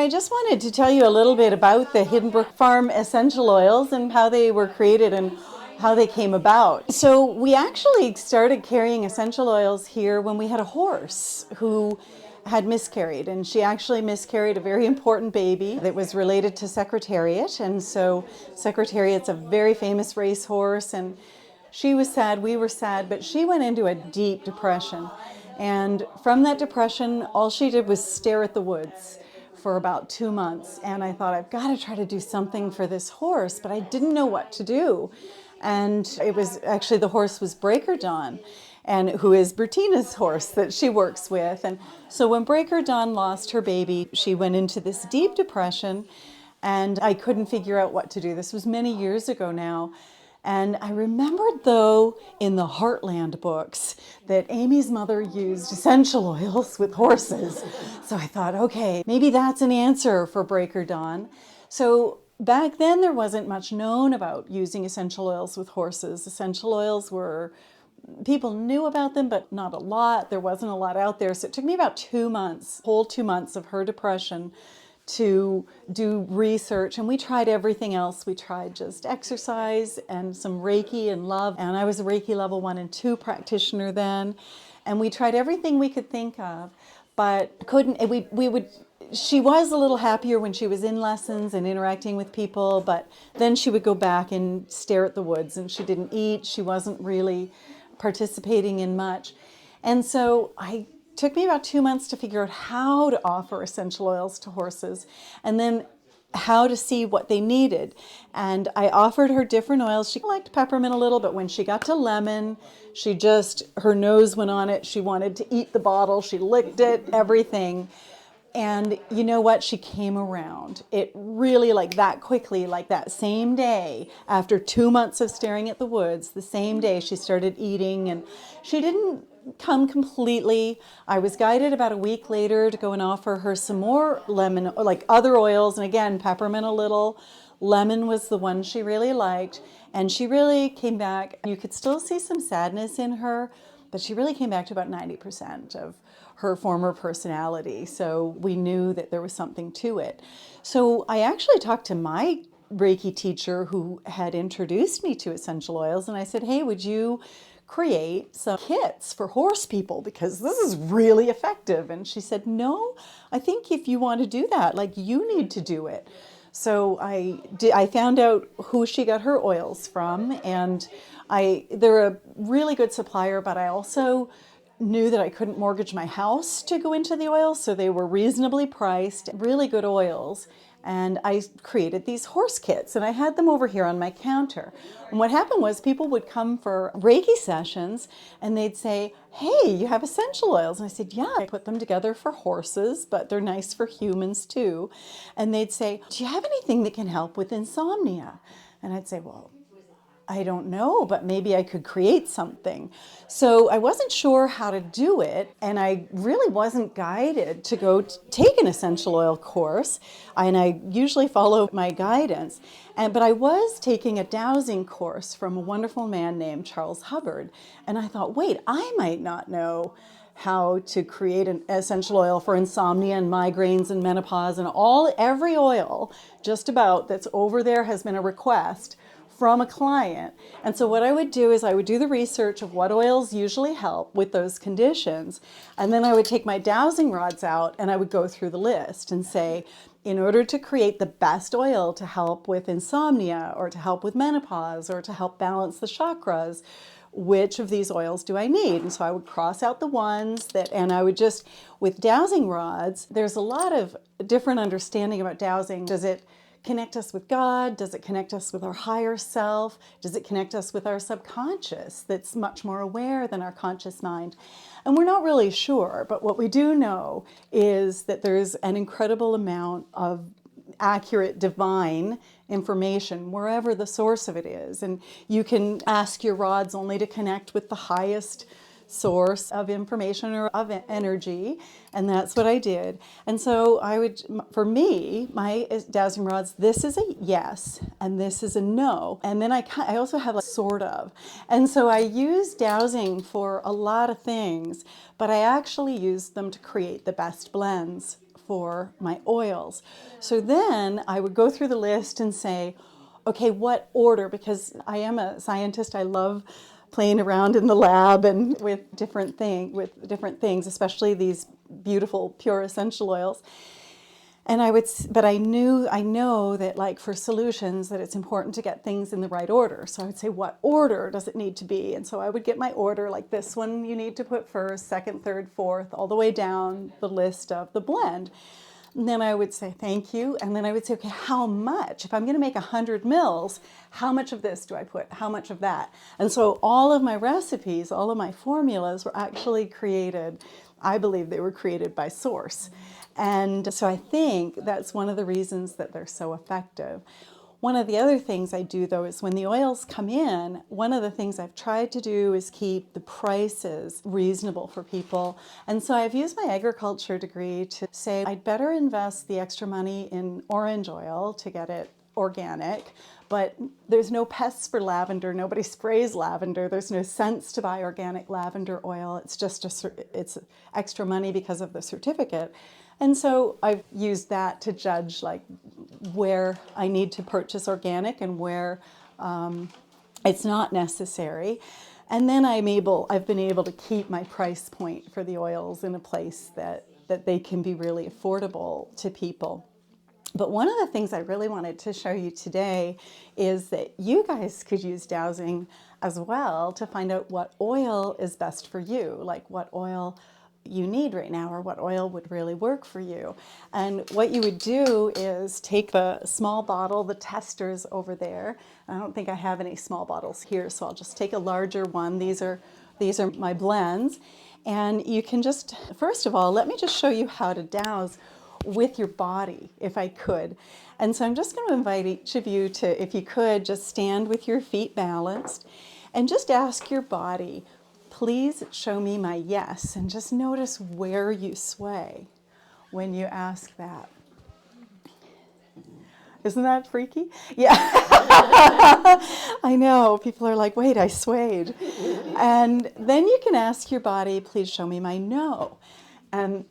I just wanted to tell you a little bit about the Hidden Brook Farm essential oils and how they were created and how they came about. So we actually started carrying essential oils here when we had a horse who had miscarried, and she actually miscarried a very important baby that was related to Secretariat. And so Secretariat's a very famous racehorse, and she was sad, we were sad, but she went into a deep depression. And from that depression, all she did was stare at the woods for about 2 months. And I thought, I've got to try to do something for this horse, but I didn't know what to do. And it was actually, the horse was Breaker Dawn, and who is Bertina's horse that she works with. And so when Breaker Dawn lost her baby, she went into this deep depression, and I couldn't figure out what to do. This was many years ago now. And I remembered, though, in the Heartland books that Amy's mother used essential oils with horses. So I thought, okay, maybe that's an answer for Breaker Dawn. So back then there wasn't much known about using essential oils with horses. Essential oils were, people knew about them, but not a lot. There wasn't a lot out there. So it took me about 2 months, whole 2 months of her depression, to do research, and we tried everything else. We tried just exercise and some Reiki and love, and I was a Reiki level 1 and 2 practitioner then, and we tried everything we could think of, but couldn't. She was a little happier when she was in lessons and interacting with people, but then she would go back and stare at the woods, and she didn't eat. She wasn't really participating in much, and so took me about 2 months to figure out how to offer essential oils to horses, and then how to see what they needed. And I offered her different oils. She liked peppermint a little, but when she got to lemon, her nose went on it. She wanted to eat the bottle. She licked it, everything. And you know what? She came around. It really, like that quickly, like that same day, after 2 months of staring at the woods, the same day she started eating, and she didn't come completely. I was guided about a week later to go and offer her some more lemon, like other oils, and again, peppermint a little. Lemon was the one she really liked, and she really came back. You could still see some sadness in her, but she really came back to about 90% of her former personality. So we knew that there was something to it. So I actually talked to my Reiki teacher who had introduced me to essential oils, and I said, hey, would you create some kits for horse people, because this is really effective? And she said, no, I think if you want to do that, like, you need to do it. So I found out who she got her oils from, and they're a really good supplier, but I also knew that I couldn't mortgage my house to go into the oils, so they were reasonably priced, really good oils. And I created these horse kits, and I had them over here on my counter. And what happened was, people would come for Reiki sessions, and they'd say, hey, you have essential oils. And I said, yeah, I put them together for horses, but they're nice for humans too. And they'd say, do you have anything that can help with insomnia? And I'd say, well, I don't know, but maybe I could create something. So I wasn't sure how to do it, and I really wasn't guided to go take an essential oil course, and I usually follow my guidance. But I was taking a dowsing course from a wonderful man named Charles Hubbard, and I thought, wait, I might not know how to create an essential oil for insomnia and migraines and menopause, and every oil just about that's over there has been a request from a client. And so what I would do is I would do the research of what oils usually help with those conditions, and then I would take my dowsing rods out and I would go through the list and say, in order to create the best oil to help with insomnia or to help with menopause or to help balance the chakras, which of these oils do I need? And so I would cross out the ones and I would just, with dowsing rods, there's a lot of different understanding about dowsing. Does it connect us with God? Does it connect us with our higher self? Does it connect us with our subconscious that's much more aware than our conscious mind? And we're not really sure, but what we do know is that there's an incredible amount of accurate divine information wherever the source of it is. And you can ask your rods only to connect with the highest source of information or of energy, and that's what I did. And so for me, my dowsing rods, this is a yes and this is a no, and then I also have a sort of. And so I use dowsing for a lot of things, but I actually use them to create the best blends for my oils. So then I would go through the list and say, okay, what order? Because I am a scientist, I love playing around in the lab and with different things, especially these beautiful pure essential oils. And but I know that like for solutions that it's important to get things in the right order. So I would say, what order does it need to be? And so I would get my order, like this one you need to put first, second, third, fourth, all the way down the list of the blend. And then I would say, thank you. And then I would say, okay, how much? If I'm going to make 100 mils, how much of this do I put? How much of that? And so all of my recipes, all of my formulas were actually created, I believe they were created by source. And so I think that's one of the reasons that they're so effective. One of the other things I do, though, is when the oils come in, one of the things I've tried to do is keep the prices reasonable for people. And so I've used my agriculture degree to say I'd better invest the extra money in orange oil to get it organic, but there's no pests for lavender. Nobody sprays lavender. There's no sense to buy organic lavender oil. It's just it's extra money because of the certificate. And so I've used that to judge like where I need to purchase organic and where it's not necessary. And then I've been able to keep my price point for the oils in a place that they can be really affordable to people. But one of the things I really wanted to show you today is that you guys could use dowsing as well to find out what oil is best for you, like what oil you need right now or what oil would really work for you. And what you would do is take the small bottle, the testers over there. I don't think I have any small bottles here, so I'll just take a larger one. These are my blends. And you can just, first of all, let me just show you how to dowse with your body, if I could. And so I'm just going to invite each of you to, if you could, just stand with your feet balanced and just ask your body, please show me my yes, and just notice where you sway when you ask that. Isn't that freaky? Yeah. I know. People are like, wait, I swayed. And then you can ask your body, please show me my no. And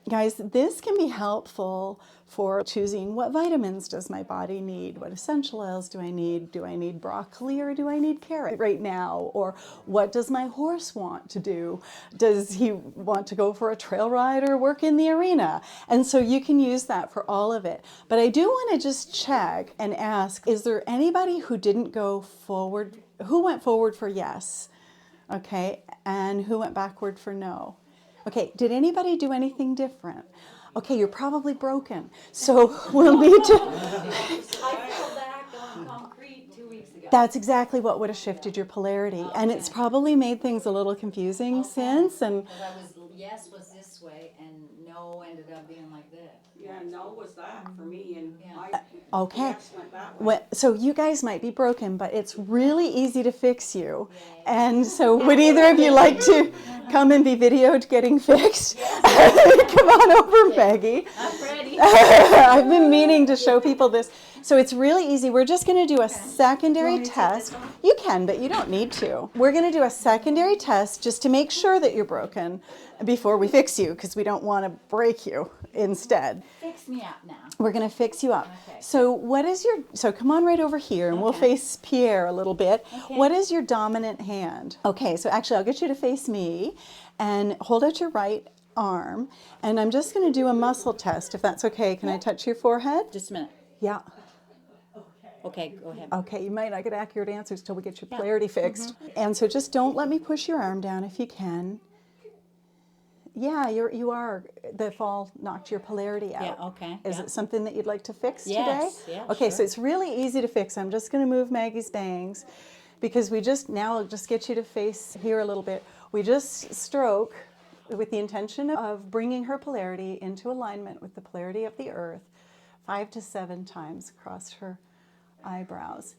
guys, this can be helpful for choosing what vitamins does my body need? What essential oils do I need? Do I need broccoli or do I need carrot right now? Or what does my horse want to do? Does he want to go for a trail ride or work in the arena? And so you can use that for all of it. But I do want to just check and ask, is there anybody who didn't go forward, who went forward for yes? Okay, and who went backward for no? Okay, did anybody do anything different? Okay, you're probably broken. So we'll need to... I fell back on concrete 2 weeks ago. That's exactly what would have shifted your polarity. Okay. And it's probably made things a little confusing since. And yes was this way and no ended up being like this. Yeah, no was that for me, and okay. Yes went that way. So you guys might be broken, but it's really easy to fix you. And so would either of you like to come and be videoed getting fixed? Come on over, Maggie. I'm ready. I've been meaning to show people this. So it's really easy. We're just going to do a secondary test. You can, but you don't need to. We're going to do a secondary test just to make sure that you're broken before we fix you, because we don't want to break you instead. Fix me up now. We're going to fix you up. Okay. So come on right over here and we'll face Pierre a little bit. Okay. What is your dominant hand? Okay, so actually I'll get you to face me and hold out your right arm, and I'm just going to do a muscle test, if that's okay. Can I touch your forehead? Just a minute. Yeah. Okay, go ahead. Okay, you might not get accurate answers till we get your polarity fixed. And so just don't let me push your arm down if you can. Yeah, you are. The fall knocked your polarity out. Yeah, okay. Is it something that you'd like to fix Yes, today? yeah, Okay, sure. so it's really easy to fix. I'm just going to move Maggie's bangs because I'll just get you to face here a little bit. We just stroke with the intention of bringing her polarity into alignment with the polarity of the earth 5 to 7 times across her eyebrows.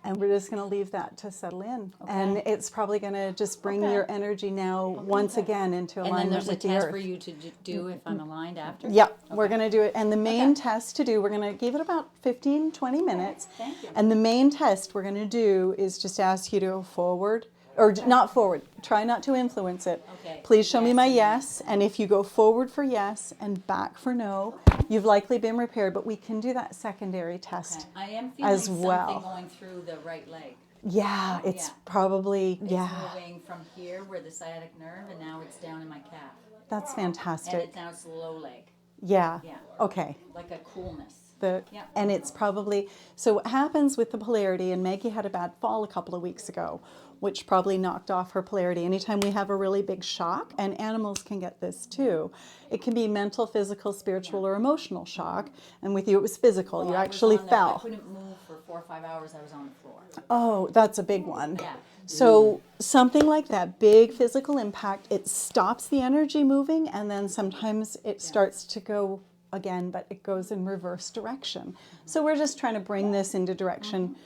And we're just going to leave that to settle in. Okay. And it's probably going to just bring your energy now once again into alignment with the earth. And then there's a test for you to do if I'm aligned after? Yeah, we're going to do it. And the main test to do, we're going to give it about 15, 20 minutes. Thank you. And the main test we're going to do is just ask you to go forward or not forward. Try not to influence it. Okay. Please show me Yes my and yes. And if you go forward for yes and back for no, you've likely been repaired. But we can do that secondary test Okay. I am feeling as well. something going through the right leg. Yeah, it's Yeah. probably, It's yeah, moving from here where the sciatic nerve, and now it's down in my calf. that's And fantastic. now it's the low leg. Yeah, Yeah. okay. Like a coolness. Yeah. And it's probably, so what happens with the polarity, and Maggie had a bad fall a couple of weeks ago, which probably knocked off her polarity. Anytime we have a really big shock, and animals can get this too, it can be mental, physical, spiritual, or emotional shock. And with you, it was physical. Well, You I was actually I fell. couldn't move for 4 or 5 hours. I was on the floor. Oh, that's a big one. Yeah. So something like that, big physical impact, it stops the energy moving, and then sometimes it starts to go again, but it goes in reverse direction. So we're just trying to bring this into direction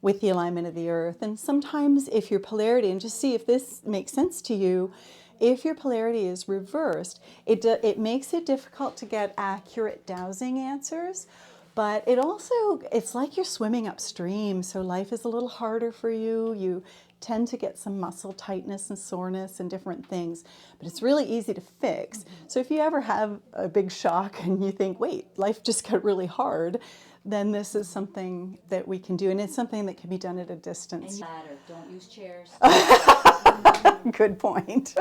with the alignment of the earth. And sometimes if your polarity, and just see if this makes sense to you, if your polarity is reversed, it makes it difficult to get accurate dowsing answers. But it's like you're swimming upstream, so life is a little harder for you. You tend to get some muscle tightness and soreness and different things, but it's really easy to fix. So if you ever have a big shock and you think, wait, life just got really hard, then this is something that we can do, and it's something that can be done at a distance. And ladder. Don't use chairs. Good point.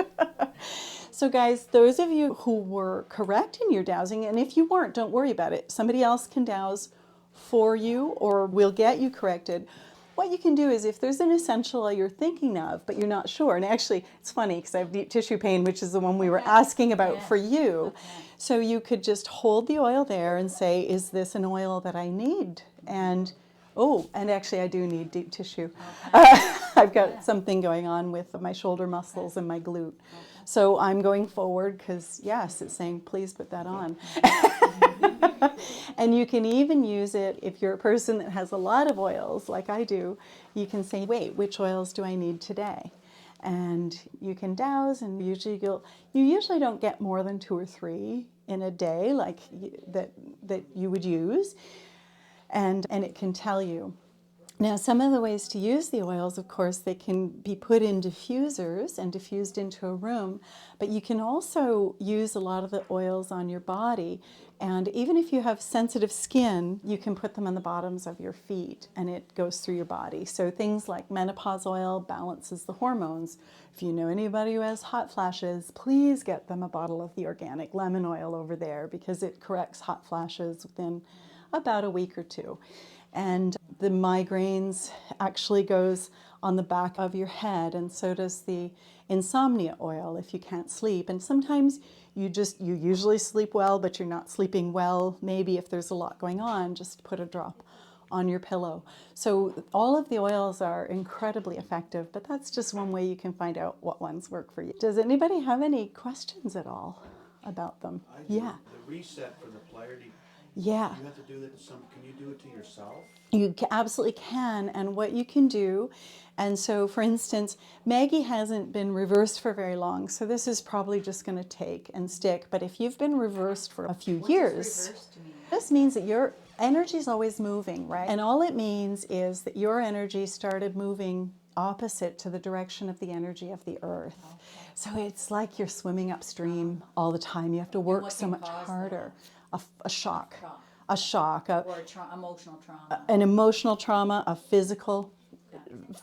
So guys, those of you who were correct in your dowsing, and if you weren't, don't worry about it. Somebody else can dowse for you, or we'll get you corrected. What you can do is, if there's an essential oil you're thinking of, but you're not sure, and actually it's funny because I have deep tissue pain, which is the one we were asking about for you. So you could just hold the oil there and say, is this an oil that I need? And and actually I do need deep tissue. I've got something going on with my shoulder muscles and my glute. So I'm going forward because, yes, it's saying, please put that on. And you can even use it if you're a person that has a lot of oils, like I do. You can say, wait, which oils do I need today? And you can dowse, and you usually don't get more than 2 or 3 in a day, like that you would use. And it can tell you. Now, some of the ways to use the oils, of course, they can be put in diffusers and diffused into a room, but you can also use a lot of the oils on your body. And even if you have sensitive skin, you can put them on the bottoms of your feet, and it goes through your body. So things like menopause oil balances the hormones. If you know anybody who has hot flashes, please get them a bottle of the organic lemon oil over there, because it corrects hot flashes within about a week or 2. And the migraines actually goes on the back of your head, and so does the insomnia oil if you can't sleep. And sometimes you usually sleep well, but you're not sleeping well. Maybe if there's a lot going on, just put a drop on your pillow. So all of the oils are incredibly effective, but that's just one way you can find out what ones work for you. Does anybody have any questions at all about them? I do. Yeah. The reset for the polarity. Yeah. You have to do that to can you do it to yourself? You absolutely can, and what you can do, and so for instance, Maggie hasn't been reversed for very long, so this is probably just going to take and stick, but if you've been reversed for a few years, this means that your energy is always moving, right? And all it means is that your energy started moving opposite to the direction of the energy of the earth. So it's like you're swimming upstream all the time. You have to work so much harder. A shock. Or emotional trauma. An emotional trauma, a physical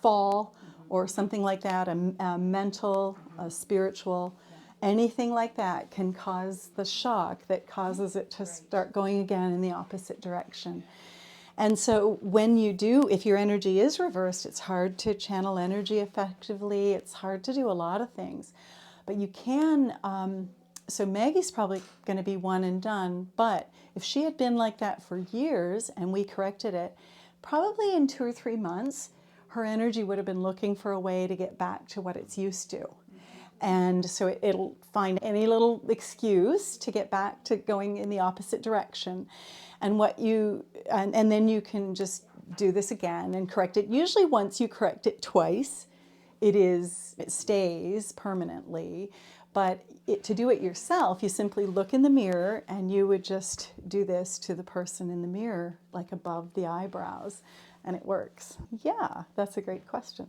fall, or something like that, a mental, a spiritual, anything like that can cause the shock that causes it to start going again in the opposite direction. And so when you do, if your energy is reversed, it's hard to channel energy effectively. It's hard to do a lot of things. But you can, so Maggie's probably going to be one and done, but if she had been like that for years and we corrected it, probably in 2 or 3 months, her energy would have been looking for a way to get back to what it's used to. And so it'll find any little excuse to get back to going in the opposite direction. And and then you can just do this again and correct it. Usually once you correct it twice, it stays permanently. But to do it yourself, you simply look in the mirror and you would just do this to the person in the mirror, like above the eyebrows, and it works. Yeah, that's a great question.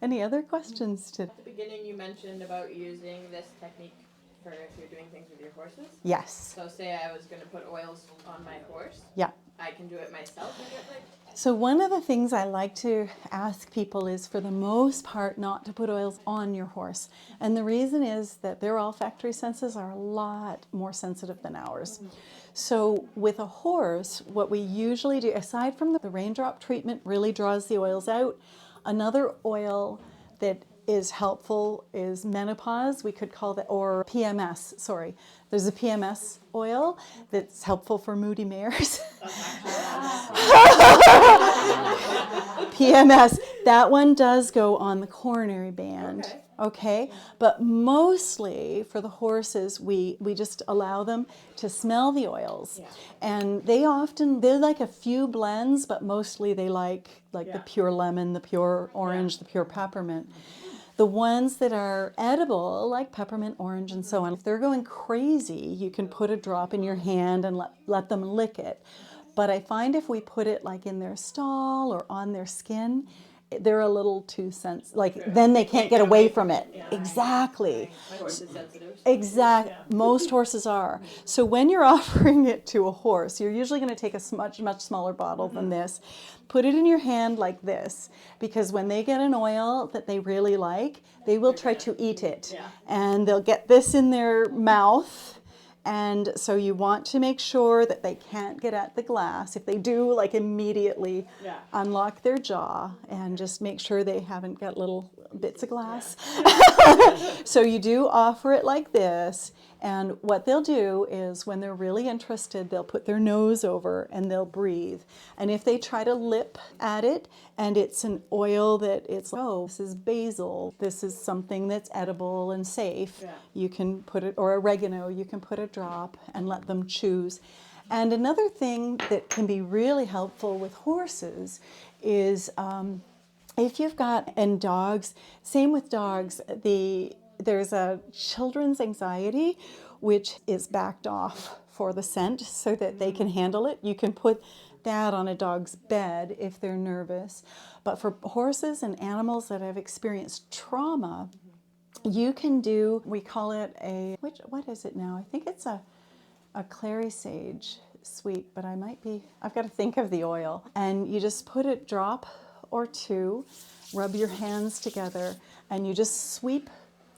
Any other questions today? At the beginning, you mentioned about using this technique for if you're doing things with your horses. Yes. So say I was going to put oils on my horse. Yeah. I can do it myself and get like. So one of the things I like to ask people is, for the most part, not to put oils on your horse. And the reason is that their olfactory senses are a lot more sensitive than ours. So with a horse, what we usually do, aside from the raindrop treatment really draws the oils out, another oil that is helpful is menopause, we could call that, or PMS, sorry. There's a PMS oil that's helpful for moody mares. PMS, that one does go on the coronary band, okay? But mostly for the horses, we just allow them to smell the oils. Yeah. And they're like a few blends, but mostly they like the pure lemon, the pure orange, the pure peppermint. The ones that are edible, like peppermint, orange, and so on, if they're going crazy, you can put a drop in your hand and let them lick it. But I find if we put it like in their stall or on their skin, they're a little too sensitive. Like, then they can't get away from it. Yeah. Exactly. My horse is sensitive. Exactly. Yeah. Most horses are. So when you're offering it to a horse, you're usually going to take a much smaller bottle than this. Put it in your hand like this, because when they get an oil that they really like, they will try to eat it. Yeah. And they'll get this in their mouth. And so you want to make sure that they can't get at the glass. If they do, like, immediately unlock their jaw and just make sure they haven't got little bits of glass. So you do offer it like this. And what they'll do is, when they're really interested, they'll put their nose over and they'll breathe. And if they try to lip at it, and it's an oil that it's, oh, this is basil, this is something that's edible and safe, you can put it, or oregano, you can put a drop and let them choose. And another thing that can be really helpful with horses is if you've got, and dogs, same with dogs, there's a children's anxiety, which is backed off for the scent so that they can handle it. You can put that on a dog's bed if they're nervous. But for horses and animals that have experienced trauma, you can do, we call it what is it now? I think it's a clary sage sweet, but I've got to think of the oil. And you just put a drop or two, rub your hands together, and you just sweep,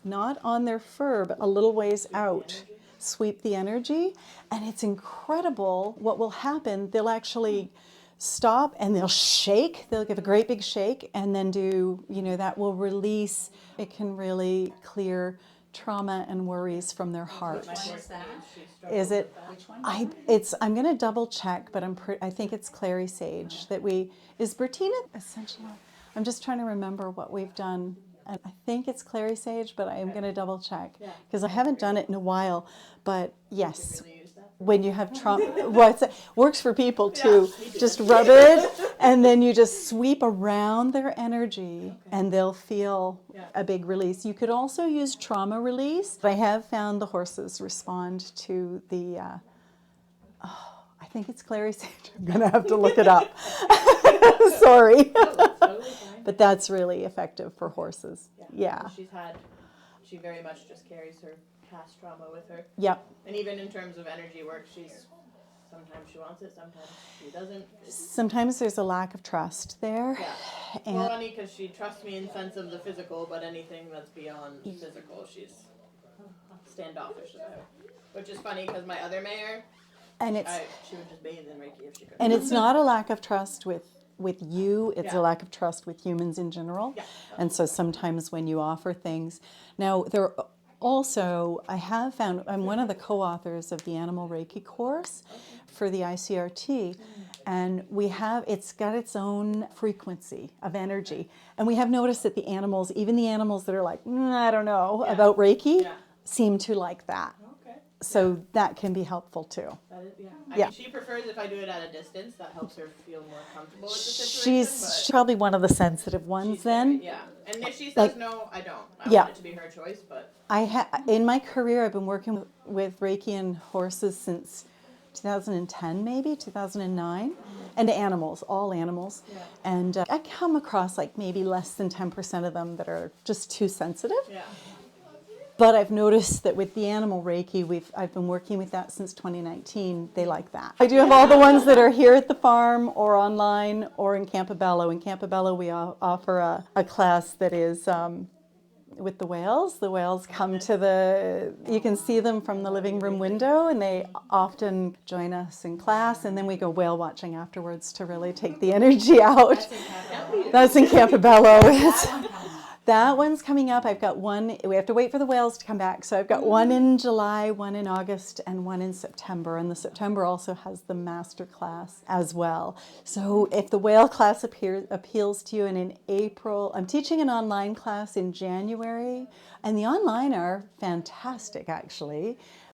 not on their fur, but a little ways out. Sweep the energy, and it's incredible what will happen. They'll actually stop and they'll shake. They'll give a great big shake, and then that will release. It can really clear trauma and worries from their heart. What is that? Is it? Which one? I'm going to double check, but I think it's clary sage is Bertina essential? I'm just trying to remember what we've done. And I think it's clary sage, but I am going to double check because I haven't done it in a while. But yes, when you have trauma, works for people too. Just rub it, and then you just sweep around their energy, and they'll feel a big release. You could also use trauma release. I have found the horses respond to the, I think it's clary sage. I'm going to have to look it up. Sorry. But that's really effective for horses. Yeah. She very much just carries her past trauma with her. Yep. And even in terms of energy work, sometimes she wants it, sometimes she doesn't. Sometimes there's a lack of trust there. Yeah. And Well, funny because she trusts me in sense of the physical, but anything that's beyond physical, she's standoffish about. Which is funny because my other mare, she would just bathe in Reiki if she could. And it's not a lack of trust with you, it's a lack of trust with humans in general. Yeah. And so sometimes when you offer things, now also, I have found, I'm one of the co-authors of the Animal Reiki course for the ICRT, and it's got its own frequency of energy. And we have noticed that the animals, even the animals that are like, I don't know about Reiki, seem to like that. Okay. So that can be helpful too. That is, I mean, she prefers if I do it at a distance. That helps her feel more comfortable with the situation. She's probably one of the sensitive ones then. Yeah. And if she says no, I don't. I want it to be her choice, but... In my career, I've been working with Reiki and horses since 2010 maybe, 2009, and animals, all animals. Yeah. And I come across like maybe less than 10% of them that are just too sensitive. Yeah. But I've noticed that with the animal Reiki, I've been working with that since 2019. They like that. I do have all the ones that are here at the farm or online or in Campobello. In Campobello, we offer a class that is with the whales. The whales come to you can see them from the living room window, and they often join us in class, and then we go whale watching afterwards to really take the energy out. That's in Campobello. That one's coming up. I've got one. We have to wait for the whales to come back. So I've got one in July, one in August, and one in September. And the September also has the master class as well. So if the whale class appeals to you, and in April, I'm teaching an online class in January. And the online are fantastic, actually.